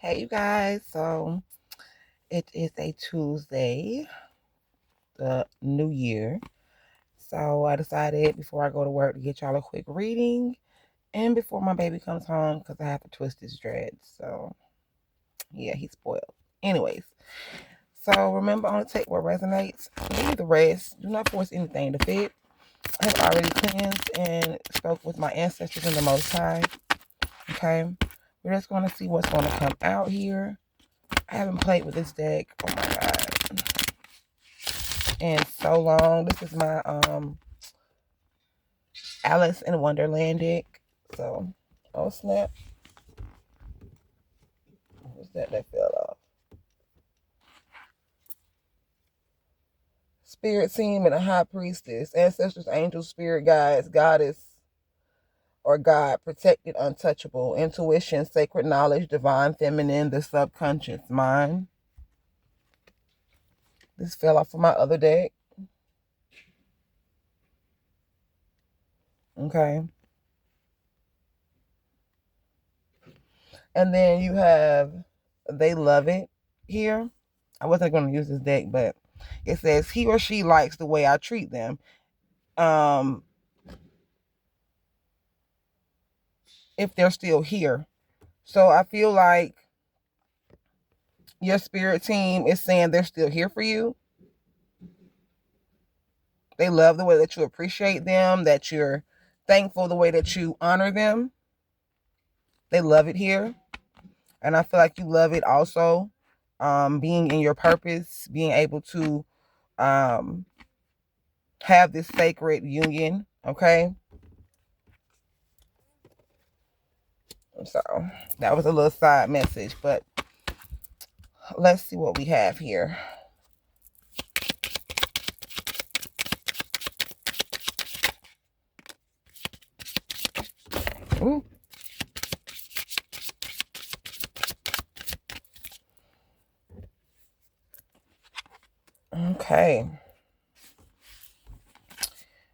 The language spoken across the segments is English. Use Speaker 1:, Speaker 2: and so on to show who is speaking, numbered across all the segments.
Speaker 1: Hey, you guys. So it is a Tuesday, the new year. So I decided before I go to work to get y'all a quick reading and before my baby comes home because I have to twist his dreads. So yeah, he's spoiled. Anyways, so remember, only take what resonates, leave the rest. Do not force anything to fit. I have already cleansed and spoke with my ancestors in the Most High. Okay, we're just going to see what's going to come out here. I haven't played with this deck. Oh my god. In so long. This is my Alice in Wonderland deck. So, oh snap. What's that fell off? Spirit team and a high priestess. Ancestors, angels, spirit guides, goddess or God, protected, untouchable. Intuition, sacred knowledge, divine feminine, the subconscious mind. This fell off of my other deck. Okay. And then you have they love it here. I wasn't going to use this deck, but it says he or she likes the way I treat them. If they're still here. So I feel like your spirit team is saying they're still here for you. They love the way that you appreciate them, that you're thankful the way that you honor them. They love it here. And I feel like you love it also. Being in your purpose, being able to have this sacred union. Okay. So that was a little side message, but let's see what we have here. Ooh. Okay.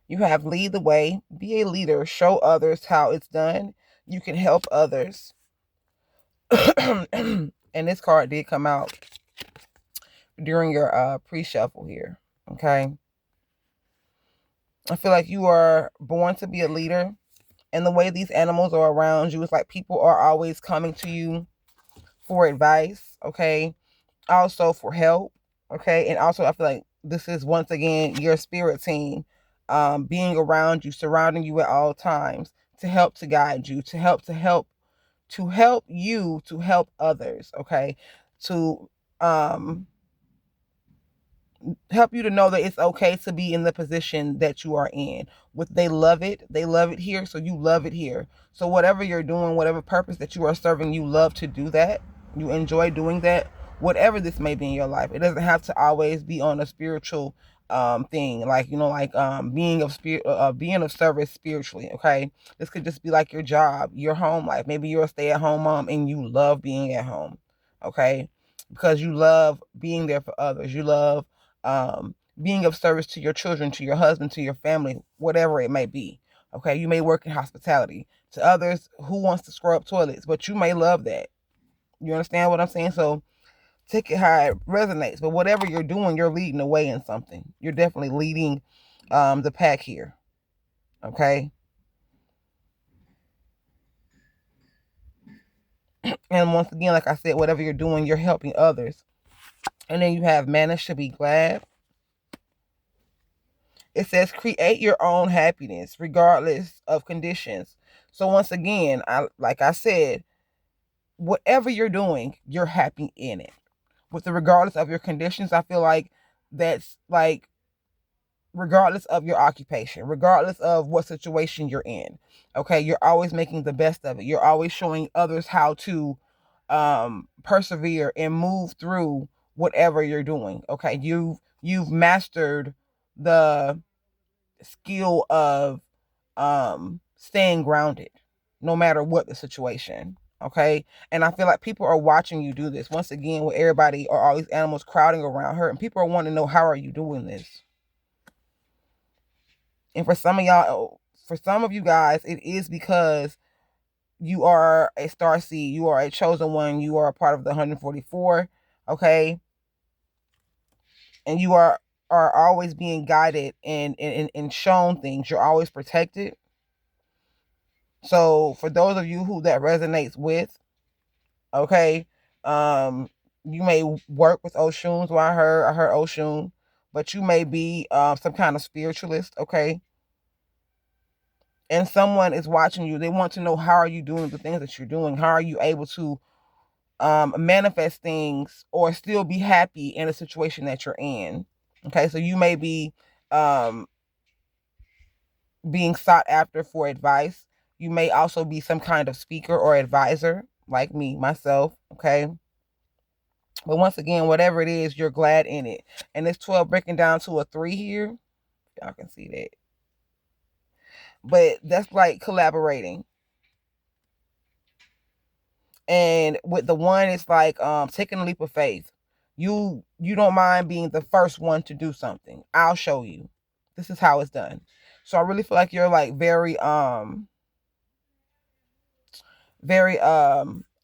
Speaker 1: You have lead the way, be a leader, show others how it's done. You can help others. And this card did come out during your pre-shuffle here. Okay. I feel like you are born to be a leader. And the way these animals are around you, it's like people are always coming to you for advice. Okay. Also for help. Okay. And also I feel like this is once again your spirit team being around you, surrounding you at all times to help, to guide you, to help you to help others. Okay. To help you to know that it's okay to be in the position that you are in. With they love it here, so you love it here. So whatever you're doing, whatever purpose that you are serving, you love to do that. You enjoy doing that, whatever this may be in your life. It doesn't have to always be on a spiritual thing, like being of spirit, being of service spiritually. Okay, this could just be like your job, your home life. Maybe you're a stay-at-home mom and you love being at home. Okay, because you love being there for others. You love being of service to your children, to your husband, to your family, whatever it may be. Okay, you may work in hospitality. To others, who wants to scrub toilets? But you may love that. You understand what I'm saying? So take it how it resonates. But whatever you're doing, you're leading the way in something. You're definitely leading the pack here. Okay. And once again, like I said, whatever you're doing, you're helping others. And then you have managed to be glad. It says create your own happiness regardless of conditions. So once again, like I said, whatever you're doing, you're happy in it. With the regardless of your conditions, I feel like that's like regardless of your occupation, regardless of what situation you're in. Okay, you're always making the best of it. You're always showing others how to persevere and move through whatever you're doing. Okay, you've mastered the skill of staying grounded no matter what the situation. Okay. And I feel like people are watching you do this once again with everybody or all these animals crowding around her, and people are wanting to know, how are you doing this? And for some of y'all, for some of you guys, it is because you are a star seed. You are a chosen one. You are a part of the 144. Okay. And you are always being guided and shown things. You're always protected. So for those of you who that resonates with, okay, you may work with Oshuns. Well, I heard Oshun, but you may be some kind of spiritualist, okay? And someone is watching you. They want to know, how are you doing the things that you're doing? How are you able to manifest things or still be happy in a situation that you're in? Okay, so you may be um, being sought after for advice. You may also be some kind of speaker or advisor, like me, myself. Okay. But once again, whatever it is, you're glad in it. And this 12 breaking down to a 3 here. Y'all can see that. But that's like collaborating. And with the one, it's like taking a leap of faith. You don't mind being the first one to do something. I'll show you. This is how it's done. So I really feel like you're like very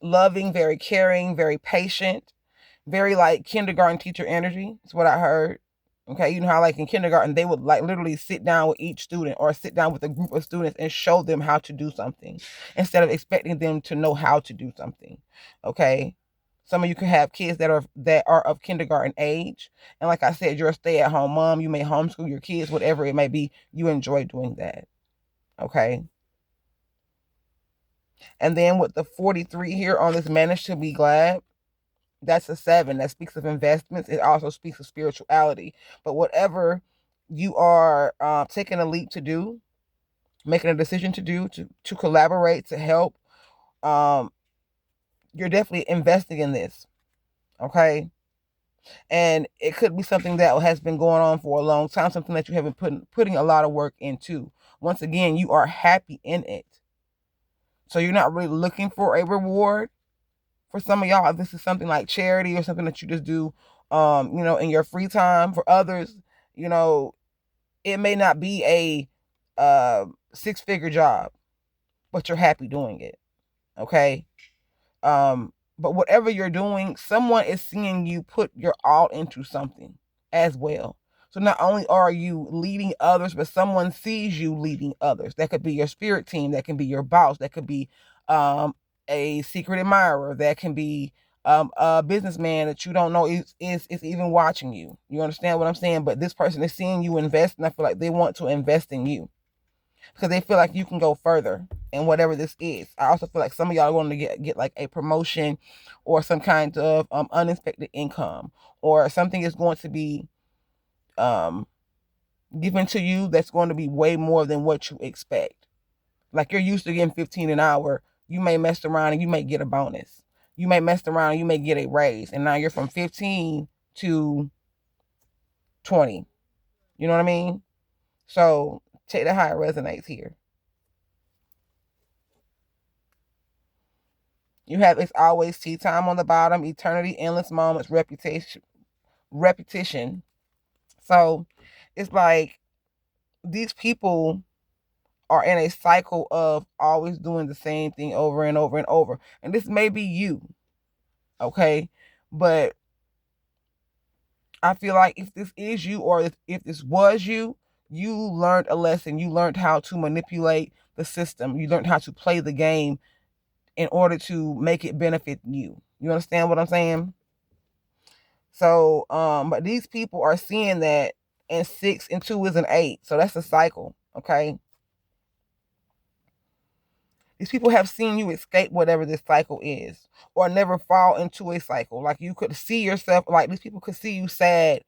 Speaker 1: loving, very caring, very patient, very like kindergarten teacher energy. Is what I heard. Okay, you know how like in kindergarten they would like literally sit down with each student or sit down with a group of students and show them how to do something instead of expecting them to know how to do something. Okay. Some of you can have kids that are of kindergarten age. And like I said, you're a stay-at-home mom. You may homeschool your kids, whatever it may be. You enjoy doing that. Okay. And then with the 43 here on this manage to be glad, that's a 7. That speaks of investments. It also speaks of spirituality. But whatever you are taking a leap to do, making a decision to do, to collaborate, to help, you're definitely investing in this. Okay. And it could be something that has been going on for a long time, something that you have been putting a lot of work into. Once again, you are happy in it. So you're not really looking for a reward. For some of y'all, if this is something like charity or something that you just do, in your free time. For others, it may not be a 6-figure job, but you're happy doing it. Okay. But whatever you're doing, someone is seeing you put your all into something as well. So not only are you leading others, but someone sees you leading others. That could be your spirit team. That can be your boss. That could be a secret admirer. That can be a businessman that you don't know is even watching you. You understand what I'm saying? But this person is seeing you invest, and I feel like they want to invest in you because they feel like you can go further in whatever this is. I also feel like some of y'all are going to get like a promotion or some kind of unexpected income, or something is going to be given to you that's going to be way more than what you expect. Like you're used to getting 15 an hour. You may mess around and you may get a bonus. You may mess around and you may get a raise. And now you're from 15 to 20. You know what I mean? So take that how it resonates here. You have it's always tea time on the bottom, eternity, endless moments, repetition. So it's like these people are in a cycle of always doing the same thing over and over and over. And this may be you, okay? But I feel like if this is you, or if this was you, you learned a lesson. You learned how to manipulate the system. You learned how to play the game in order to make it benefit you. You understand what I'm saying? So, but these people are seeing that, and 6 and 2 is an 8. So that's a cycle. Okay. These people have seen you escape whatever this cycle is, or never fall into a cycle. Like you could see yourself, like these people could see you sad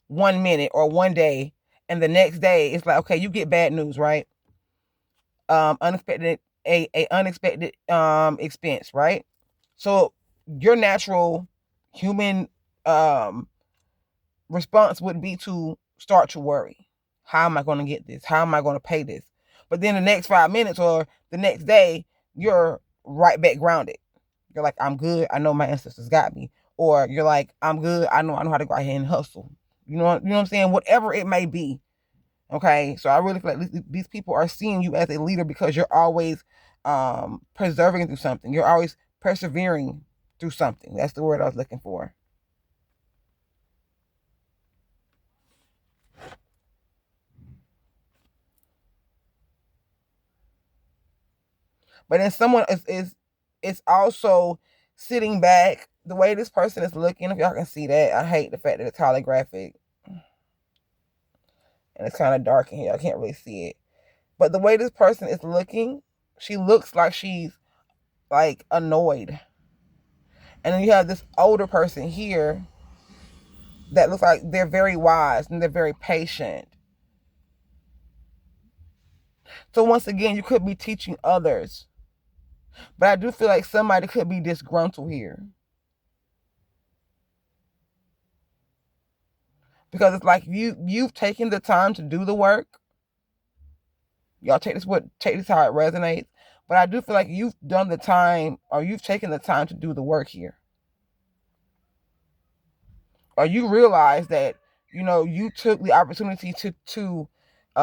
Speaker 1: 1 minute or one day, and the next day it's like, okay, you get bad news, right? Unexpected, a unexpected expense, right? So your natural human response would be to start to worry. How am I going to get this? How am I going to pay this? But then the next 5 minutes or the next day, you're right back grounded. You're like, I'm good. I know my ancestors got me. Or you're like, I'm good. I know how to go out here and hustle. You know what I'm saying? Whatever it may be. Okay. So I really feel like these people are seeing you as a leader because you're always preserving through something. You're always persevering through something. That's the word I was looking for. But then someone is also sitting back. The way this person is looking, if y'all can see that, I hate the fact that it's holographic and it's kind of dark in here. I can't really see it. But the way this person is looking, she looks like she's like annoyed. And then you have this older person here that looks like they're very wise and they're very patient. So once again, you could be teaching others. But I do feel like somebody could be disgruntled here. Because it's like you've taken the time to do the work. Y'all take this how it resonates. But I do feel like you've done the time, or you've taken the time to do the work here. Or you realize that, you took the opportunity to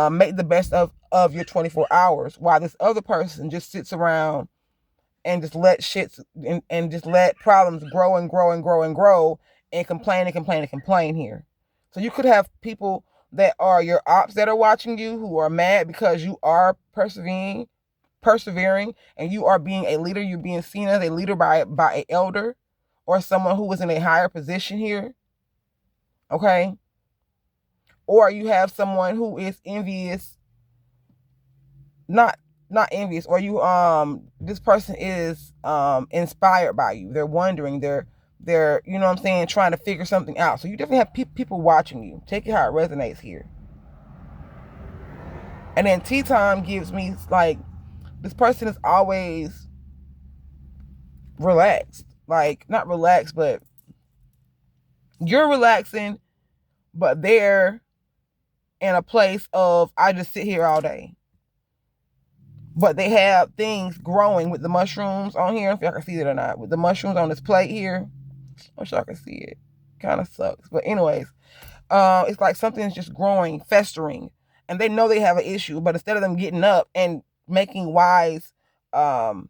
Speaker 1: make the best of your 24 hours, while this other person just sits around and just let shit and just let problems grow and grow and grow and grow and complain and complain and complain here. So you could have people that are your ops that are watching you, who are mad because you are persevering, and you are being a leader. You're being seen as a leader by an elder or someone who is in a higher position here. Okay. Or you have someone who is envious, not envious, or this person is inspired by you. They're wondering, they're you know what I'm saying, trying to figure something out. So you definitely have people watching you. Take it how it resonates here. And then tea time gives me like, this person is always relaxed. Like, not relaxed, but you're relaxing, but they're in a place of, I just sit here all day. But they have things growing with the mushrooms on here. I don't know if y'all can see it or not. With the mushrooms on this plate here. I wish y'all can see it. Kind of sucks. But anyways, it's like something's just growing, festering. And they know they have an issue. But instead of them getting up and making wise or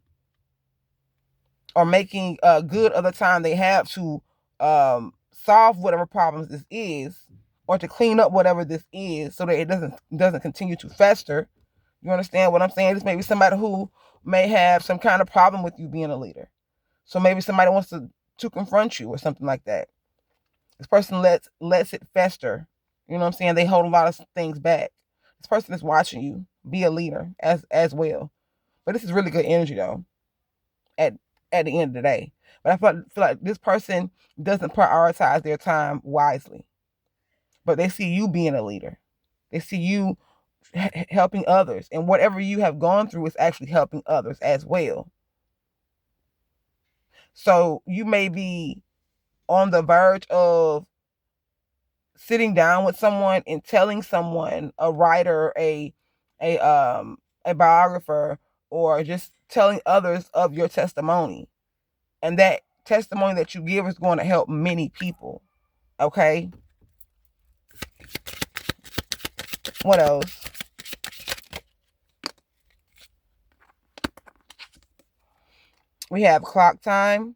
Speaker 1: making good of the time they have to solve whatever problems this is, or to clean up whatever this is, so that it doesn't continue to fester. You understand what I'm saying? This may be somebody who may have some kind of problem with you being a leader. So maybe somebody wants to confront you or something like that. This person lets it fester. You know what I'm saying? They hold a lot of things back. This person is watching you be a leader as well. But this is really good energy though, at the end of the day. But I feel like this person doesn't prioritize their time wisely. But they see you being a leader. They see you helping others, and whatever you have gone through is actually helping others as well. So you may be on the verge of sitting down with someone and telling someone, a writer, a biographer, or just telling others of your testimony, and that testimony that you give is going to help many people. Okay, what else? We have clock time,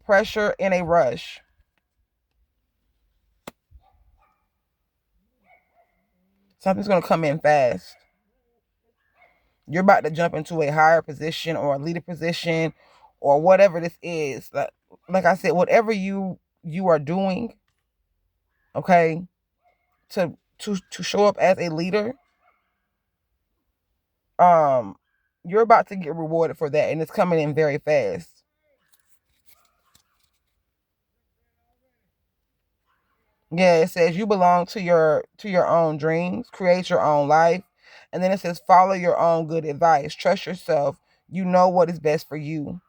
Speaker 1: pressure, and a rush. Something's going to come in fast. You're about to jump into a higher position or a leader position, or whatever this is. Like I said, whatever you are doing, okay, to show up as a leader, you're about to get rewarded for that, and it's coming in very fast. Yeah, it says you belong to your own dreams, create your own life. And then it says follow your own good advice, trust yourself, you know what is best for you.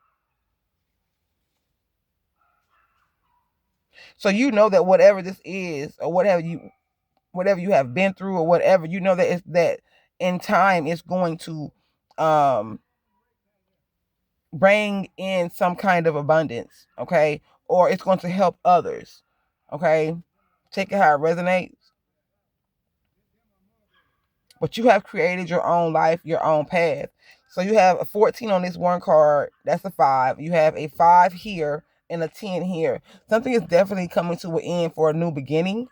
Speaker 1: So you know that whatever this is, or whatever you have been through, or whatever, you know that it's that in time it's going to bring in some kind of abundance, okay? Or it's going to help others. Okay? Take it how it resonates. But you have created your own life, your own path. So you have a 14 on this one card. That's a 5. You have a 5 here and a 10 here. Something is definitely coming to an end for a new beginning.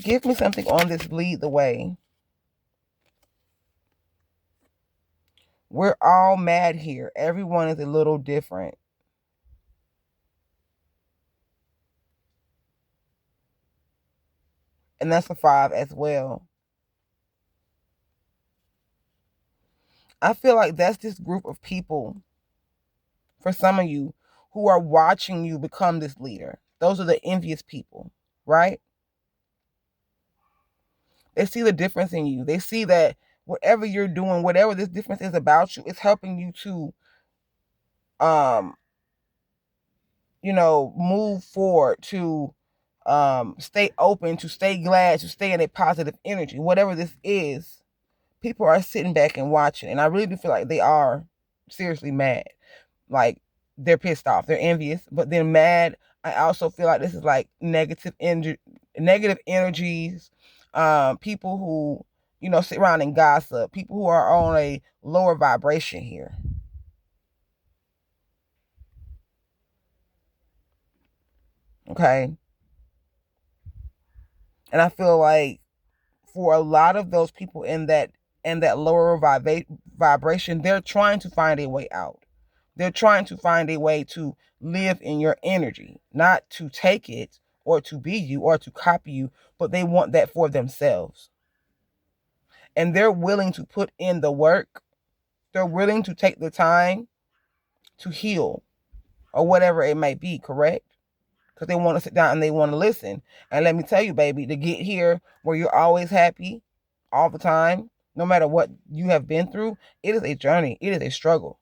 Speaker 1: Give me something on this lead the way. We're all mad here. Everyone is a little different. And that's a 5 as well. I feel like that's this group of people, for some of you, who are watching you become this leader. Those are the envious people, right? They see the difference in you. They see that whatever you're doing, whatever this difference is about you, it's helping you to um move forward, to stay open, to stay glad, to stay in a positive energy. Whatever this is, people are sitting back and watching, and I really do feel like they are seriously mad. Like, they're pissed off, they're envious, but they're mad. I also feel like this is like negative energies, people who sit around and gossip, people who are on a lower vibration here. Okay. And I feel like for a lot of those people in that lower vibration, they're trying to find a way out. They're trying to find a way to live in your energy, not to take it or to be you or to copy you, but they want that for themselves. And they're willing to put in the work. They're willing to take the time to heal or whatever it may be, correct? Because they want to sit down and they want to listen. And let me tell you, baby, to get here where you're always happy all the time, no matter what you have been through, it is a journey. It is a struggle.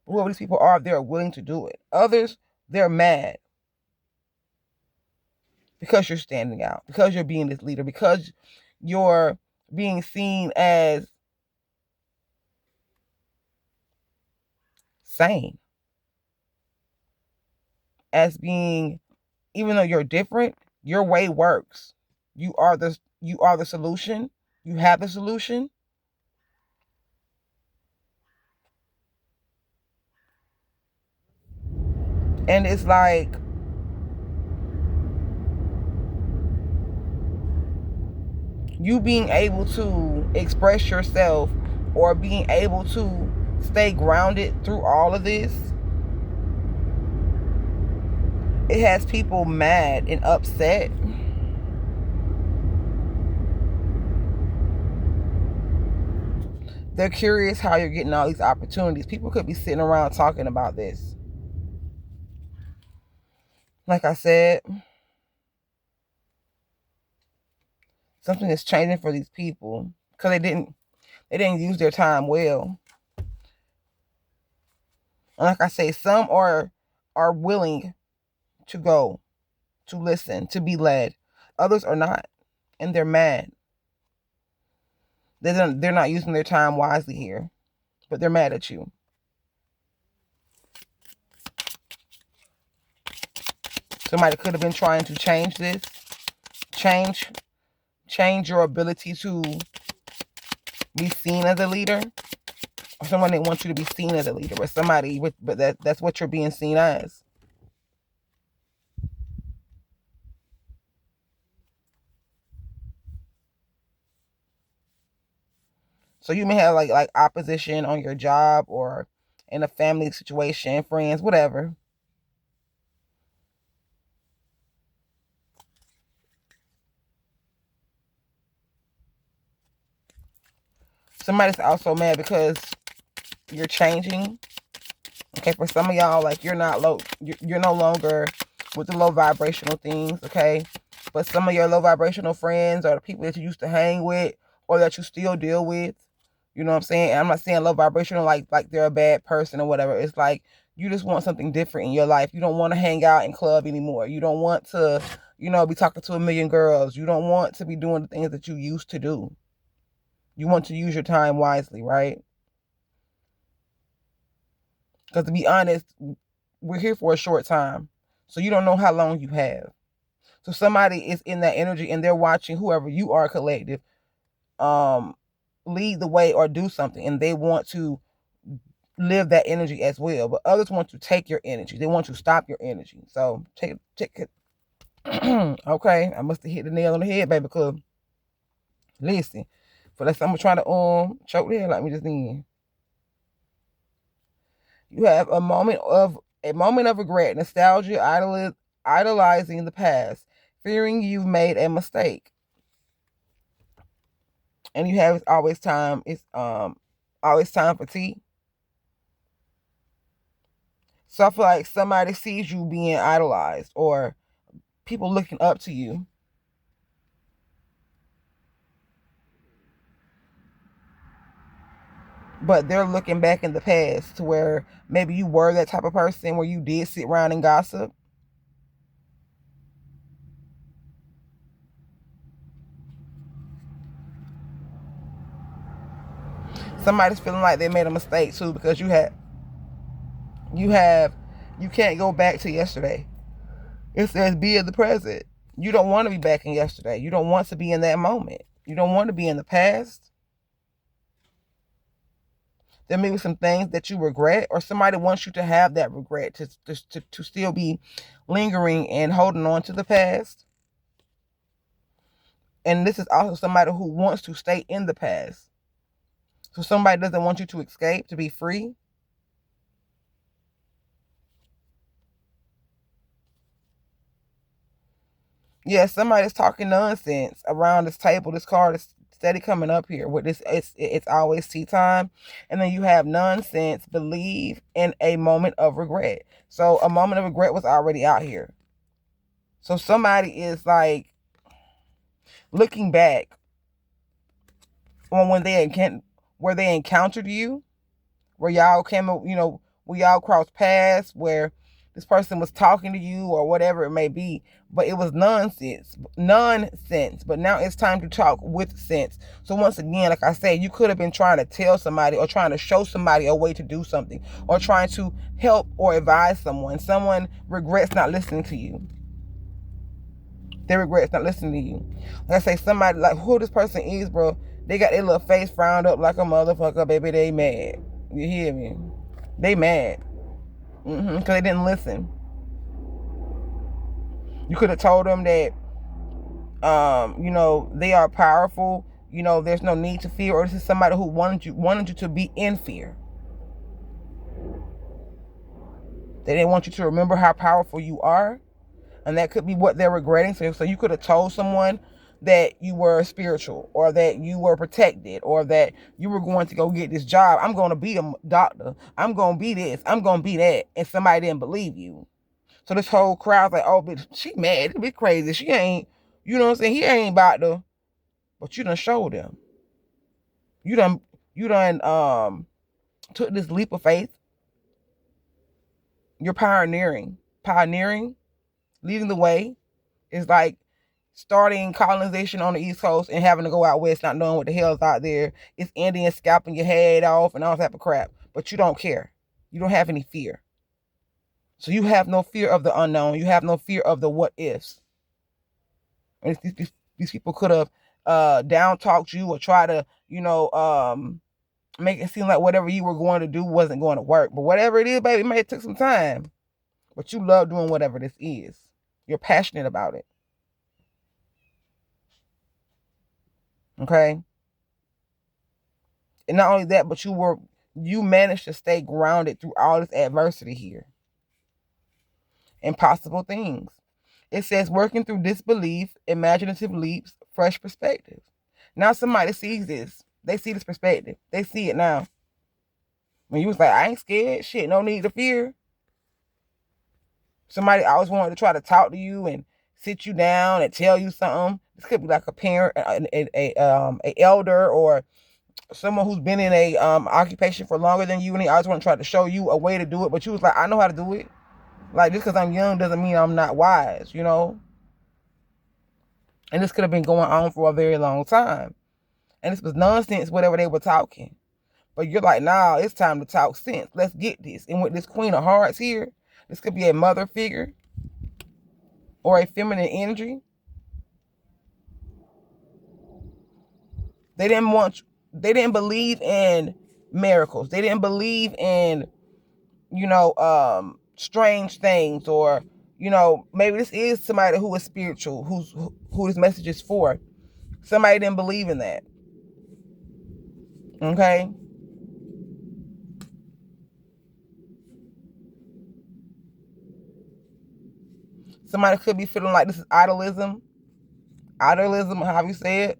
Speaker 1: Whoever these people are, they're willing to do it. Others, they're mad because you're standing out, because you're being this leader, because you're being seen as sane, as being, even though you're different, your way works. You are the solution. You have the solution. And it's like you being able to express yourself or being able to stay grounded through all of this, it has people mad and upset. They're curious how you're getting all these opportunities. People could be sitting around talking about this. Like I said, something is changing for these people because they didn't use their time well. And like I say, some are willing to go, to listen, to be led. Others are not, and they're mad. They're not using their time wisely here, but they're mad at you. Somebody could have been trying to change this, change change your ability to be seen as a leader, or someone that wants you to be seen as a leader, but that's what you're being seen as. So you may have like opposition on your job or in a family situation, friends, whatever. Somebody's also mad because you're changing. Okay, for some of y'all, like, you're not low, you're no longer with the low vibrational things. Okay, but some of your low vibrational friends or the people that you used to hang with or that you still deal with, you know what I'm saying? And I'm not saying low vibrational like they're a bad person or whatever. It's like you just want something different in your life. You don't want to hang out in club anymore. You don't want to, be talking to a million girls. You don't want to be doing the things that you used to do. You want to use your time wisely, right? Because to be honest, we're here for a short time. So you don't know how long you have. So somebody is in that energy and they're watching whoever you are, collective, um, lead the way or do something, and they want to live that energy as well. But others want to take your energy. They want to stop your energy. So take it. Okay, I must have hit the nail on the head, baby. Because listen, for that, I'm trying to choke the hell out of me just then. You have a moment of regret, nostalgia, idolizing the past, fearing you've made a mistake, and you have always time. It's always time for tea. So I feel like somebody sees you being idolized or people looking up to you, but they're looking back in the past to where maybe you were that type of person where you did sit around and gossip. Somebody's feeling like they made a mistake too because you have you can't go back to yesterday. It says be in the present. You don't want to be back in yesterday. You don't want to be in that moment. You don't want to be in the past. There may be some things that you regret, or somebody wants you to have that regret to still be lingering and holding on to the past. And this is also somebody who wants to stay in the past. So somebody doesn't want you to escape, to be free. Yeah, somebody's talking nonsense around this table. This card is steady coming up here with this. It's always tea time, and then you have nonsense. Believe in a moment of regret. So a moment of regret was already out here. So somebody is like looking back on when where they encountered you, where y'all came, where y'all crossed paths, where this person was talking to you or whatever it may be, but it was nonsense. But now it's time to talk with sense. So once again, like I said, you could have been trying to tell somebody or trying to show somebody a way to do something or trying to help or advise someone. Someone regrets not listening to you. They regret not listening to you. Like I say, somebody like who this person is, bro. They got their little face frowned up like a motherfucker, baby. They mad. You hear me? They mad. Because they didn't listen. You could have told them that, they are powerful. There's no need to fear. Or this is somebody who wanted you to be in fear. They didn't want you to remember how powerful you are. And that could be what they're regretting. So you could have told someone that you were spiritual or that you were protected or that you were going to go get this job. I'm going to be a doctor. I'm going to be this. I'm going to be that. And somebody didn't believe you. So this whole crowd's like, oh, bitch, she mad. It's a bit crazy. She ain't, you know what I'm saying? He ain't about to, but you done showed them. You done took this leap of faith. You're pioneering. Pioneering, leading the way is like starting colonization on the East Coast and having to go out west, not knowing what the hell's out there. It's Indians scalping your head off and all type of crap. But you don't care. You don't have any fear. So you have no fear of the unknown. You have no fear of the what ifs. And these people could have down talked you or try to, make it seem like whatever you were going to do wasn't going to work. But whatever it is, baby, it may have took some time. But you love doing whatever this is. You're passionate about it. Okay? And not only that, but you managed to stay grounded through all this adversity here. Impossible things. It says working through disbelief, imaginative leaps, fresh perspective. Now somebody sees this. They see this perspective. They see it now. When you was like, I ain't scared. Shit, no need to fear. Somebody always wanted to try to talk to you and sit you down and tell you something. This could be like a parent, a elder, or someone who's been in a occupation for longer than you, and they always want to try to show you a way to do it. But you was like, I know how to do it. Like, just because I'm young doesn't mean I'm not wise, And this could have been going on for a very long time. And this was nonsense, whatever they were talking. But you're like, nah, it's time to talk sense. Let's get this. And with this Queen of Hearts here, this could be a mother figure or a feminine energy. They didn't want, they didn't believe in miracles. They didn't believe in, strange things, or, maybe this is somebody who is spiritual, who this message is for. Somebody didn't believe in that. Okay. Somebody could be feeling like this is idolism. Idolism, how you say it.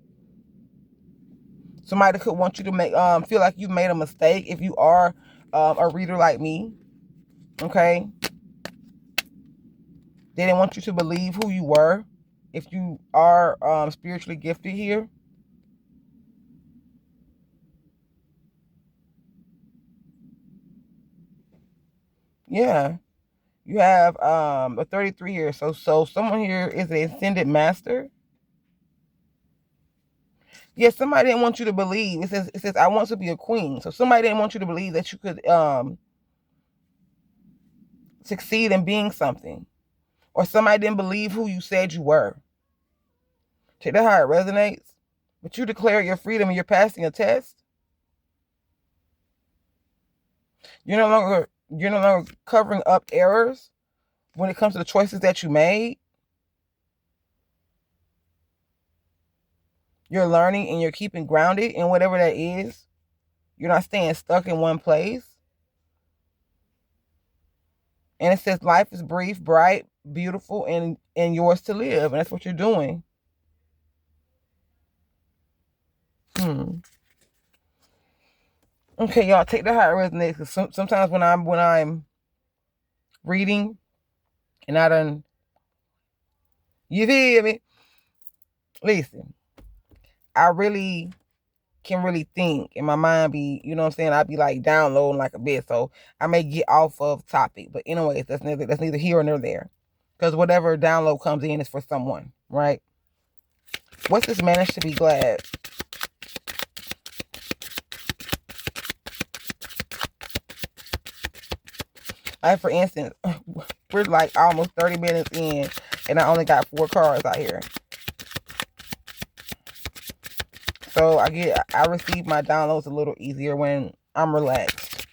Speaker 1: Somebody could want you to make feel like you've made a mistake if you are a reader like me. Okay. They didn't want you to believe who you were if you are spiritually gifted here. Yeah. You have a 33 here. So someone here is an ascended master. Yes, somebody didn't want you to believe. It says I want to be a queen. So somebody didn't want you to believe that you could succeed in being something. Or somebody didn't believe who you said you were. Check that how it resonates. But you declare your freedom and you're passing a test. You're no longer covering up errors when it comes to the choices that you made. You're learning and you're keeping grounded in whatever that is. You're not staying stuck in one place. And it says life is brief, bright, beautiful, and yours to live. And that's what you're doing. Okay, y'all, take that how it resonates. Because sometimes when I'm reading and I done, you feel me? Listen, I really can really think, and my mind be, you know what I'm saying? I be like downloading like a bit, so I may get off of topic. But anyways, that's neither here nor there, because whatever download comes in is for someone, right? What's this managed to be glad? Like for instance, we're like almost 30 minutes in, and I only got 4 cards out here. So I receive my downloads a little easier when I'm relaxed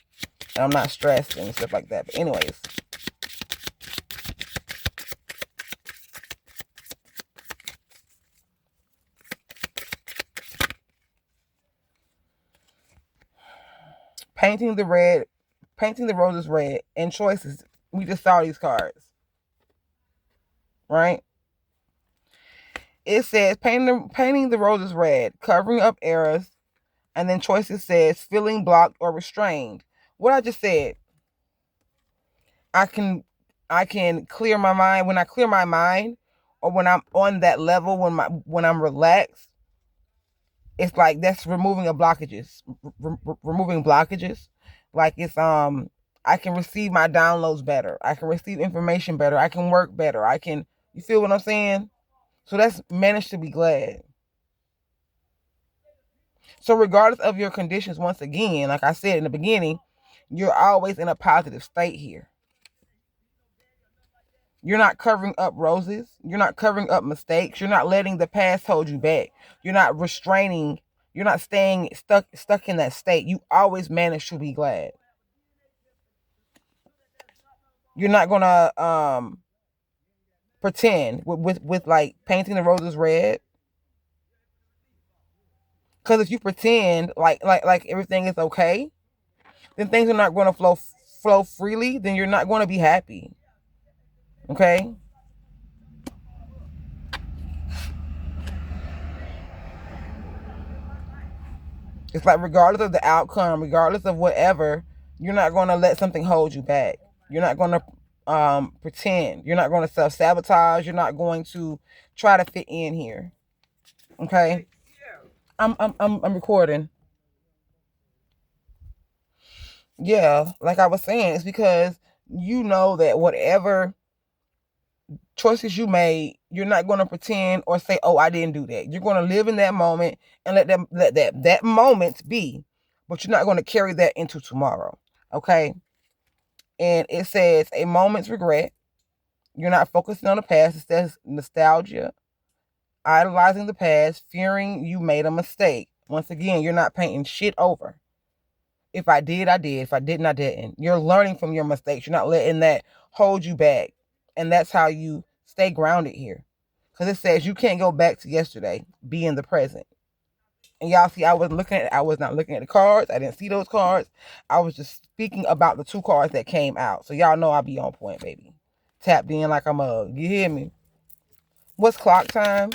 Speaker 1: and I'm not stressed and stuff like that. But anyways, painting the roses red, and choices. We just saw these cards, right? It says painting the roses red, covering up errors, and then choices says feeling blocked or restrained. What I just said, I can clear my mind. When I clear my mind, or when I'm on that level, when I'm relaxed, it's like that's removing blockages. Like it's I can receive my downloads better. I can receive information better. I can work better. You feel what I'm saying? So that's managed to be glad. So regardless of your conditions, once again, like I said in the beginning, you're always in a positive state here. You're not covering up roses. You're not covering up mistakes. You're not letting the past hold you back. You're not restraining. You're not staying stuck in that state. You always manage to be glad. You're not gonna pretend with like painting the roses red. Because if you pretend like everything is okay, then things are not going to flow freely. Then you're not going to be happy. Okay. It's like regardless of the outcome, regardless of whatever, you're not going to let something hold you back. You're not going to pretend. You're not going to self sabotage. You're not going to try to fit in here. Okay. I'm recording. Yeah, like I was saying, it's because you know that whatever choices you made, you're not going to pretend or say, oh, I didn't do that. You're going to live in that moment and let that moment be, but you're not going to carry that into tomorrow. Okay. And it says a moment's regret. You're not focusing on the past. It says nostalgia, idolizing the past, fearing you made a mistake. Once again, you're not painting shit over. If I did, I did. If I didn't, I didn't. You're learning from your mistakes. You're not letting that hold you back. And that's how you stay grounded here. Because it says you can't go back to yesterday. Be in the present. And y'all see, I was not looking at the cards. I didn't see those cards. I was just speaking about the two cards that came out. So y'all know I'll be on point, baby. Tapped in like a mug. You hear me? What's clock time?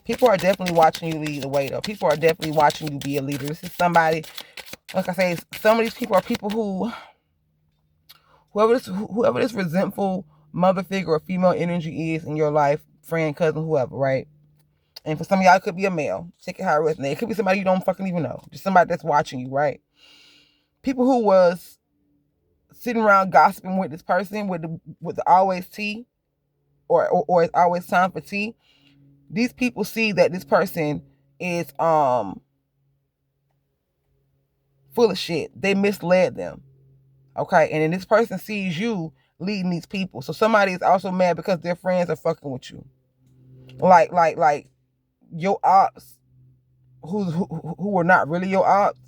Speaker 1: People are definitely watching you lead the way, though. People are definitely watching you be a leader. This is somebody, like I say, some of these people are people who, whoever this resentful mother figure or female energy is in your life, friend, cousin, whoever, right? And for some of y'all, it could be a male. Take it how it resonates. It could be somebody you don't fucking even know. Just somebody that's watching you, right? People who was sitting around gossiping with this person with the always tea, or it's always time for tea. These people see that this person is full of shit. They misled them. Okay. And then this person sees you leading these people. So somebody is also mad because their friends are fucking with you. Like your ops who are not really your ops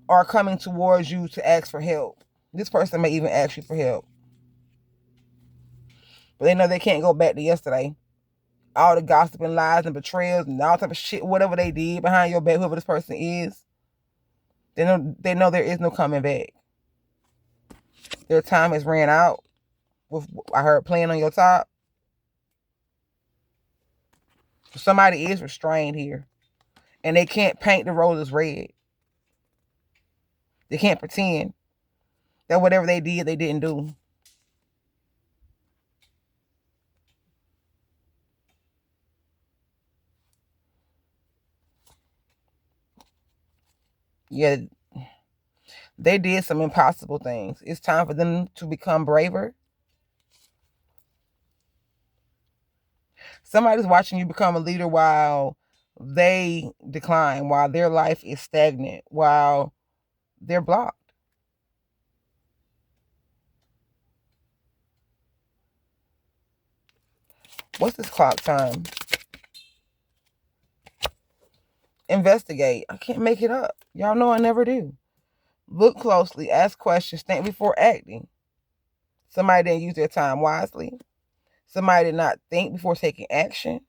Speaker 1: are coming towards you to ask for help. This person may even ask you for help. But they know they can't go back to yesterday. All the gossiping, lies, and betrayals and all type of shit, whatever they did behind your back, whoever this person is, they know there is no coming back. Their time has ran out. With I heard playing on your top. Somebody is restrained here. And they can't paint the roses red. They can't pretend that whatever they did, they didn't do. Yeah, they did some impossible things. It's time for them to become braver. Somebody's watching you become a leader while they decline, while their life is stagnant, while they're blocked. What's this clock time? Investigate. I can't make it up. Y'all know I never do. Look closely, ask questions, think before acting. Somebody didn't use their time wisely. Somebody did not think before taking action,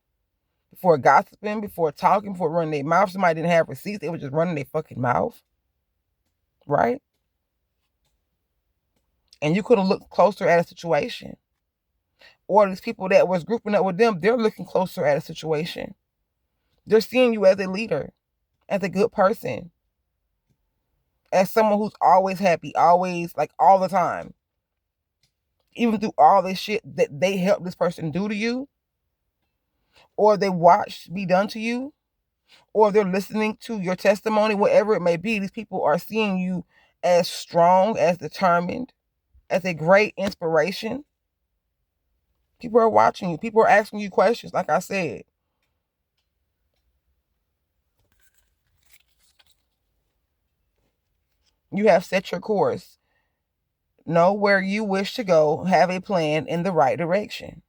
Speaker 1: before gossiping, before talking, before running their mouth. Somebody didn't have receipts. They were just running their fucking mouth. Right? And you could have looked closer at a situation. Or these people that was grouping up with them, they're looking closer at a situation. They're seeing you as a leader, as a good person, as someone who's always happy, always, like, all the time. Even through all this shit that they helped this person do to you, or they watched be done to you, or they're listening to your testimony, whatever it may be, these people are seeing you as strong, as determined, as a great inspiration. People are watching you. People are asking you questions, like I said. You have set your course. Know where you wish to go. Have a plan in the right direction.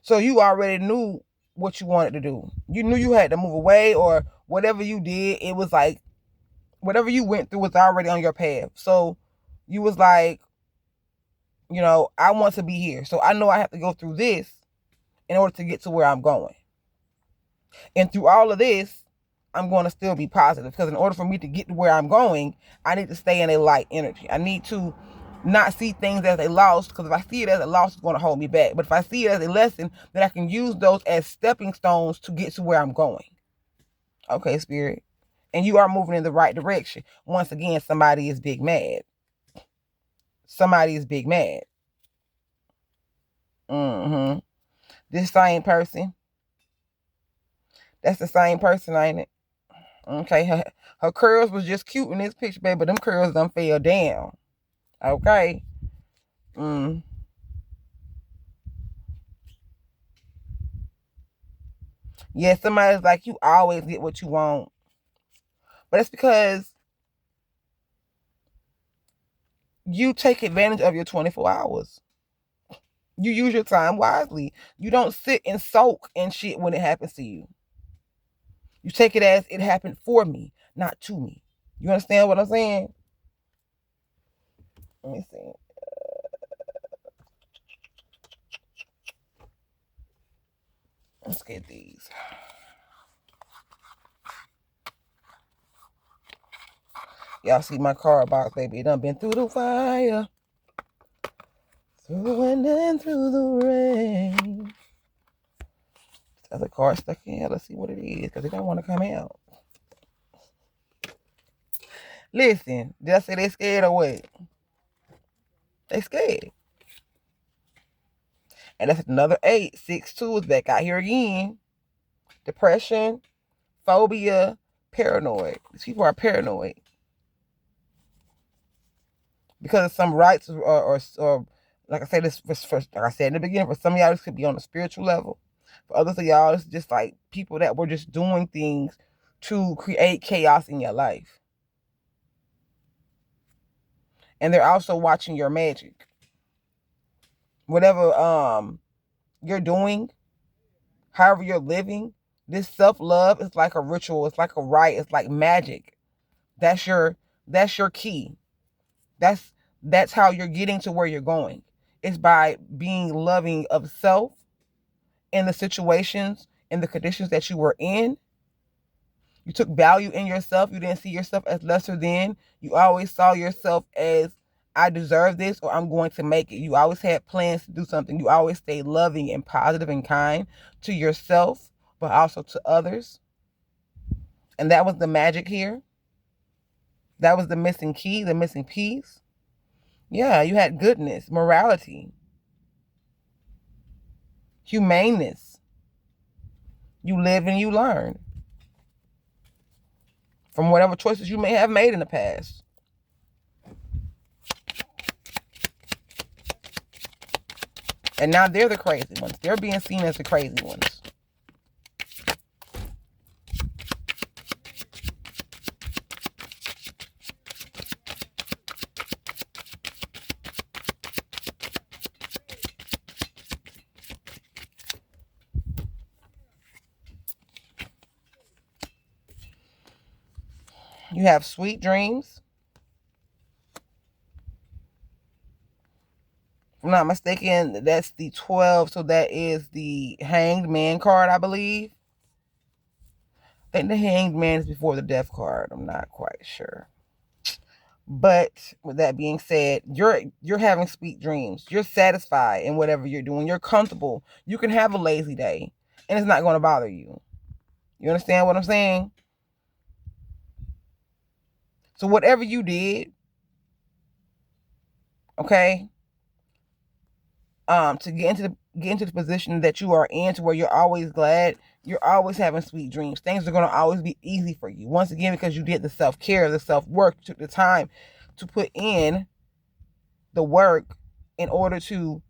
Speaker 1: So you already knew what you wanted to do. You knew you had to move away, or whatever you did, it was like whatever you went through was already on your path. So you was like, I want to be here. So I know I have to go through this in order to get to where I'm going. And through all of this, I'm going to still be positive, because in order for me to get to where I'm going, I need to stay in a light energy. I need to not see things as a loss, because if I see it as a loss, it's going to hold me back. But if I see it as a lesson, then I can use those as stepping stones to get to where I'm going. Okay, Spirit. And you are moving in the right direction. Once again, somebody is big mad. Somebody is big mad. Mm-hmm. This same person. That's the same person, ain't it? Okay, her curls was just cute in this picture, baby, but them curls done fell down. Okay. Mm. Yeah, somebody's like, you always get what you want. But it's because you take advantage of your 24 hours. You use your time wisely. You don't sit and soak in shit when it happens to you. You take it as it happened for me, not to me. You understand what I'm saying? Let me see. Let's get these. Y'all see my card box, baby. It done been through the fire, through the wind and through the rain. There's a card stuck in here. Let's see what it is, because it don't want to come out. Listen, did I say they scared or what? They scared. And that's another 8. 6-2 is back out here again. Depression, phobia, paranoid. These people are paranoid. Because of some rights or like I said, this for like I said in the beginning, for some of y'all this could be on a spiritual level. For others of y'all, it's just like people that were just doing things to create chaos in your life. And they're also watching your magic. Whatever you're doing, however you're living, this self-love is like a ritual, it's like a rite, it's like magic. That's your key. That's how you're getting to where you're going. It's by being loving of self in the situations, in the conditions that you were in. You took value in yourself. You didn't see yourself as lesser than. You always saw yourself as, I deserve this, or I'm going to make it. You always had plans to do something. You always stayed loving and positive and kind to yourself, but also to others. And that was the magic here. That was the missing key, the missing piece. Yeah, you had goodness, morality, humaneness. You live and you learn from whatever choices you may have made in the past. And now they're the crazy ones. They're being seen as the crazy ones. You have sweet dreams. If I'm not mistaken, that's the 12. So that is the hanged man card, I believe. I think the hanged man is before the death card. I'm not quite sure. But with that being said, you're having sweet dreams. You're satisfied in whatever you're doing. You're comfortable. You can have a lazy day and it's not going to bother you. You understand what I'm saying? So whatever you did, okay, to get into the position that you are in, to where you're always glad, you're always having sweet dreams. Things are going to always be easy for you. Once again, because you did the self-care, the self-work, took the time to put in the work in order to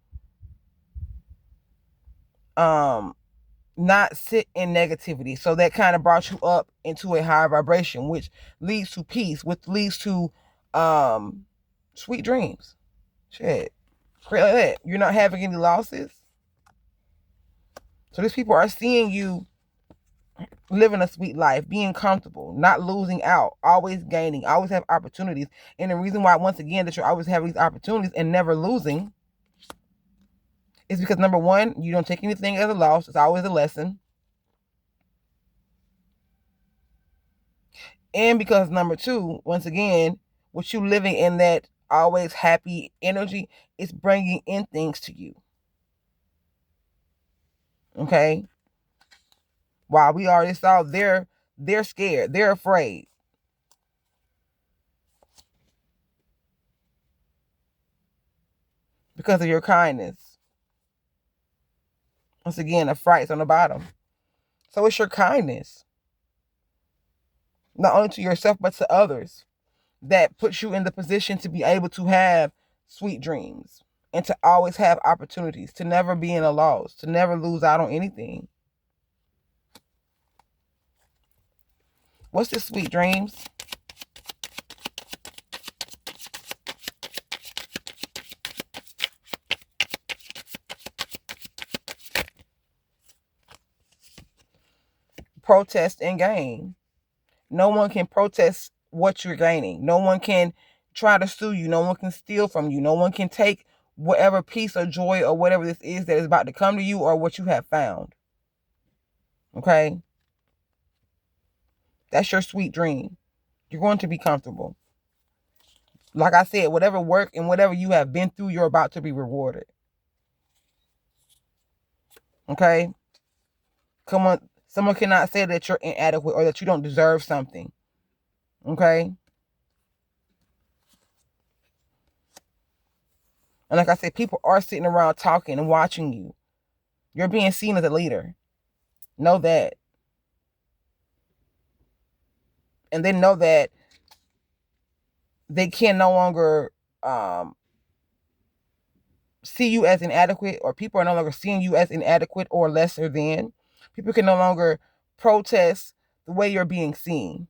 Speaker 1: not sit in negativity. So that kind of brought you up into a higher vibration, which leads to peace, which leads to sweet dreams. Shit. Great like that. You're not having any losses. So these people are seeing you living a sweet life, being comfortable, not losing out, always gaining, always have opportunities. And the reason why, once again, that you're always having these opportunities and never losing is because, number one, you don't take anything as a loss. It's always a lesson. And because, number two, once again, with you living in that always happy energy, it's bringing in things to you. Okay? While we already saw they're scared, they're afraid because of your kindness. Once again, a fright's on the bottom. So it's your kindness. not only to yourself, but to others, that puts you in the position to be able to have sweet dreams and to always have opportunities, to never be in a loss, to never lose out on anything. What's this sweet dreams? Protest and gain. No one can protest what you're gaining. No one can try to sue you. No one can steal from you. No one can take whatever peace or joy or whatever this is that is about to come to you or what you have found. Okay? That's your sweet dream. You're going to be comfortable. Like I said, whatever work and whatever you have been through, you're about to be rewarded. Okay? Come on. Someone cannot say that you're inadequate or that you don't deserve something. Okay? And like I said, people are sitting around talking and watching you. You're being seen as a leader. Know that. And then know that they can no longer see you as inadequate, or people are no longer seeing you as inadequate or lesser than. People can no longer protest the way you're being seen.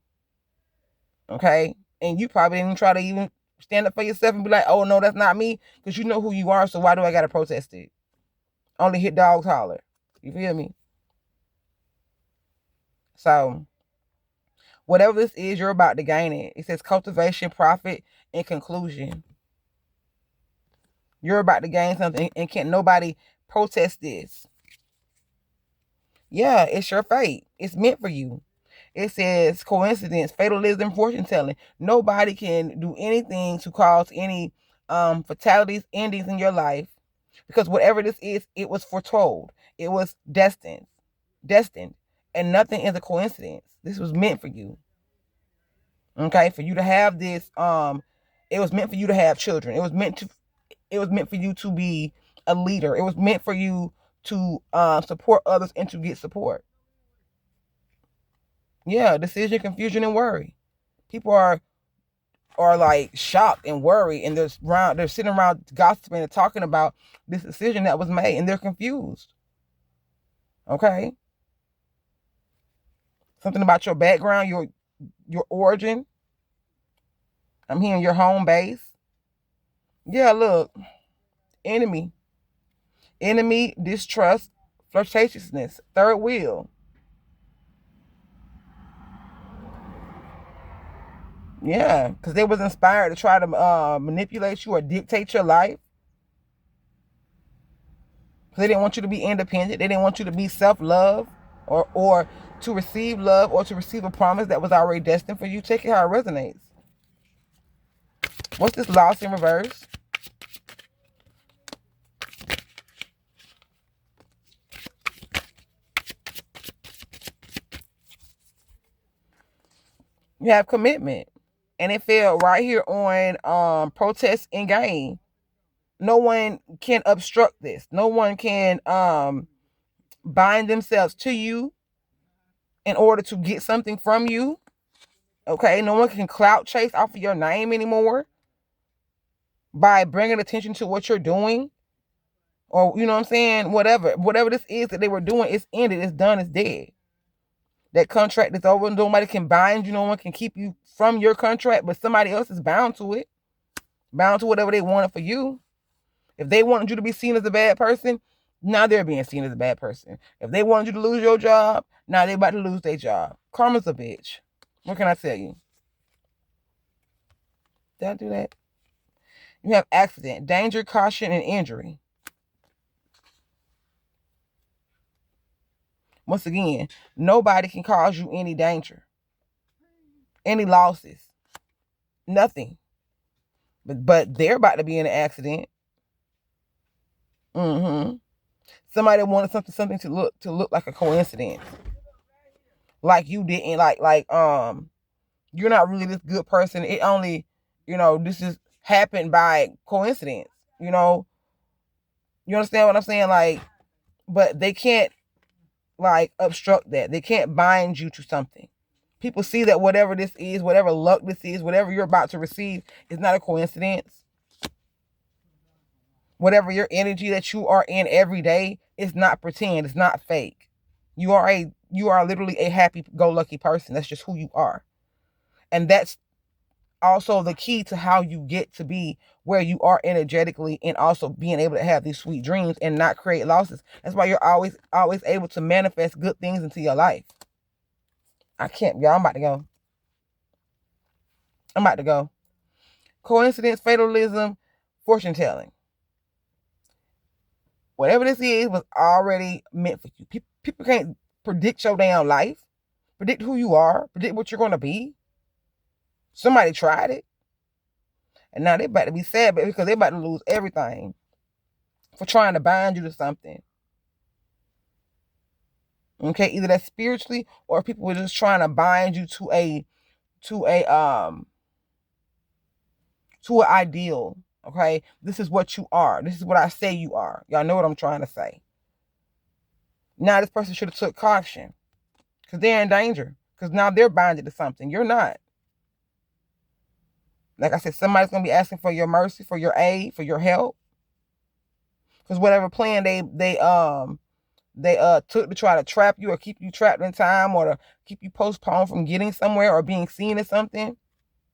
Speaker 1: Okay? And you probably didn't try to even stand up for yourself and be like, oh, no, that's not me, because you know who you are, so why do I got to protest it? Only hit dogs holler. You feel me? So, whatever this is, you're about to gain it. It says cultivation, profit, and conclusion. You're about to gain something, and can't nobody protest this. Yeah, it's your fate. It's meant for you. It says coincidence, fatalism, fortune telling. Nobody can do anything to cause any fatalities, endings in your life, because whatever this is, it was foretold. It was destined, and nothing is a coincidence. This was meant for you. Okay, for you to have this. It was meant for you to have children. It was meant for you to be a leader. It was meant for you to support others and to get support. Yeah, decision, confusion, and worry. People are like shocked and worried, and they're sitting around gossiping and talking about this decision that was made, and they're confused. Okay, something about your background, your origin. I'm hearing your home base. Yeah, look, enemy, distrust, flirtatiousness, third wheel. Yeah, because they was inspired to try to manipulate you or dictate your life. They didn't want you to be independent. They didn't want you to be self-love or to receive love or to receive a promise that was already destined for you. Take it how it resonates. What's this loss in reverse? You have commitment. And it fell right here on protest and gain. No one can obstruct this. No one can bind themselves to you in order to get something from you. Okay, no one can clout chase off of your name anymore by bringing attention to what you're doing, or you know what I'm saying, whatever this is that they were doing, it's ended, it's done, it's dead. That contract is over. Nobody can bind you. No one can keep you from your contract, but somebody else is bound to it, bound to whatever they wanted for you. If they wanted you to be seen as a bad person, now they're being seen as a bad person. If they wanted you to lose your job, now they're about to lose their job. Karma's a bitch. What can I tell you? Did I do that? You have accident, danger, caution, and injury. Once again, nobody can cause you any danger, any losses, nothing. But they're about to be in an accident. Mm-hmm. Somebody wanted something to look like a coincidence, like you didn't you're not really this good person. It only, this is happened by coincidence. You understand what I'm saying? Like, but they can't obstruct that. They can't bind you to something. People see that whatever this is, whatever luck this is, whatever you're about to receive is not a coincidence. Whatever your energy that you are in every day is not pretend. It's not fake. You are literally a happy-go-lucky person. That's just who you are. And that's also the key to how you get to be where you are energetically, and also being able to have these sweet dreams and not create losses. That's why you're always able to manifest good things into your life. I can't, y'all. I'm about to go. Coincidence, fatalism, fortune telling. Whatever this is was already meant for you. People can't predict your damn life, predict who you are, predict what you're going to be. Somebody tried it. And now they're about to be sad because they're about to lose everything for trying to bind you to something. Okay, either that's spiritually, or people were just trying to bind you to an ideal. Okay, this is what you are. This is what I say you are. Y'all know what I'm trying to say. Now this person should have took caution, because they're in danger. Because now they're binded to something. You're not. Like I said, somebody's gonna be asking for your mercy, for your aid, for your help. Because whatever plan they took to try to trap you or keep you trapped in time, or to keep you postponed from getting somewhere or being seen as something.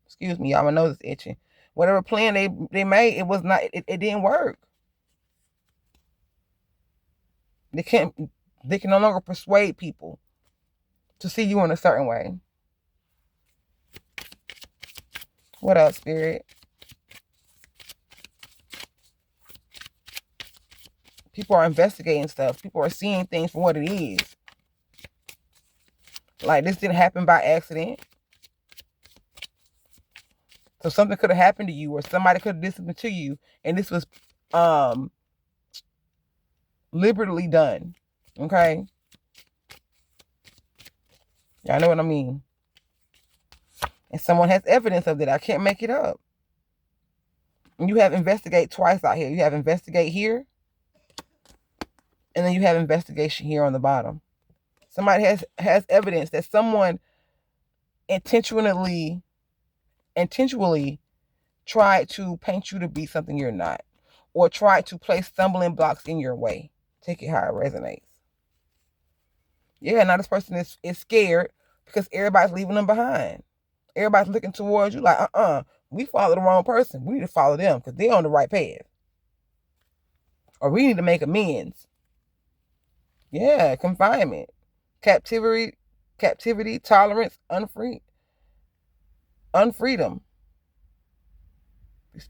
Speaker 1: Excuse me, y'all, my nose is itching. Whatever plan they made, it was not. It didn't work. They can no longer persuade people to see you in a certain way. What up, Spirit? People are investigating stuff. People are seeing things for what it is. Like, this didn't happen by accident. So something could have happened to you, or somebody could have did something to you, and this was deliberately done. Okay? Y'all know what I mean. And someone has evidence of that. I can't make it up. And you have investigate twice out here. You have investigate here, and then you have investigation here on the bottom. Somebody has evidence that someone intentionally tried to paint you to be something you're not, or tried to place stumbling blocks in your way. Take it how it resonates. Yeah, now this person is scared because everybody's leaving them behind. Everybody's looking towards you like, we follow the wrong person. We need to follow them because they're on the right path. Or we need to make amends. Yeah, confinement, captivity, tolerance, unfreedom.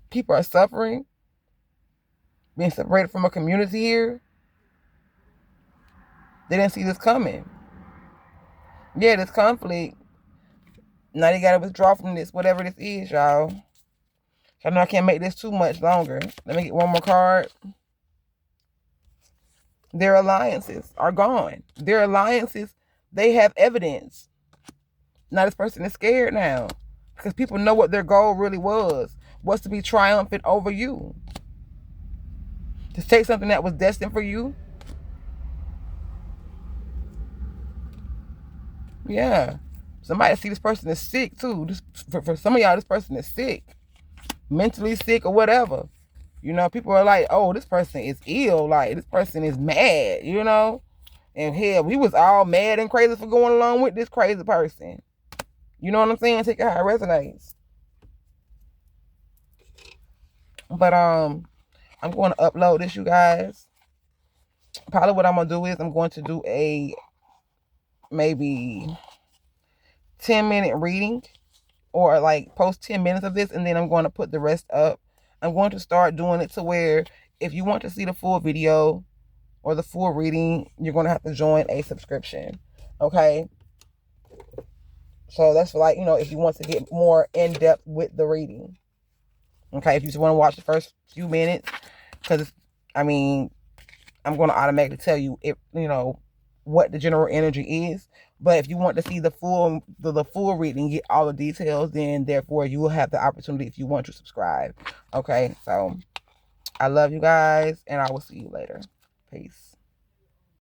Speaker 1: People are suffering, being separated from a community here. They didn't see this coming. Yeah, this conflict. Now they gotta withdraw from this, whatever this is, y'all. I know I can't make this too much longer. Let me get one more card. Their alliances are gone. Their alliances, they have evidence. Now this person is scared now, because people know what their goal really was to be triumphant over you. To take something that was destined for you. Yeah. Somebody see this person is sick too. For some of y'all, this person is sick. Mentally sick or whatever. You know, people are like, oh, this person is ill. Like, this person is mad, you know? And hell, we was all mad and crazy for going along with this crazy person. You know what I'm saying? Take it how it resonates. But I'm going to upload this, you guys. Probably what I'm going to do is I'm going to do a maybe 10-minute reading, or like post 10 minutes of this, and then I'm going to put the rest up. I'm going to start doing it to where if you want to see the full video or the full reading, you're going to have to join a subscription. Okay? So that's for, like, you know, if you want to get more in-depth with the reading. Okay? If you just want to watch the first few minutes, because, I mean, I'm going to automatically tell you, if you know, what the general energy is. But if you want to see the full reading, get all the details, then therefore you will have the opportunity if you want to subscribe. Okay? So I love you guys, and I will see you later. Peace.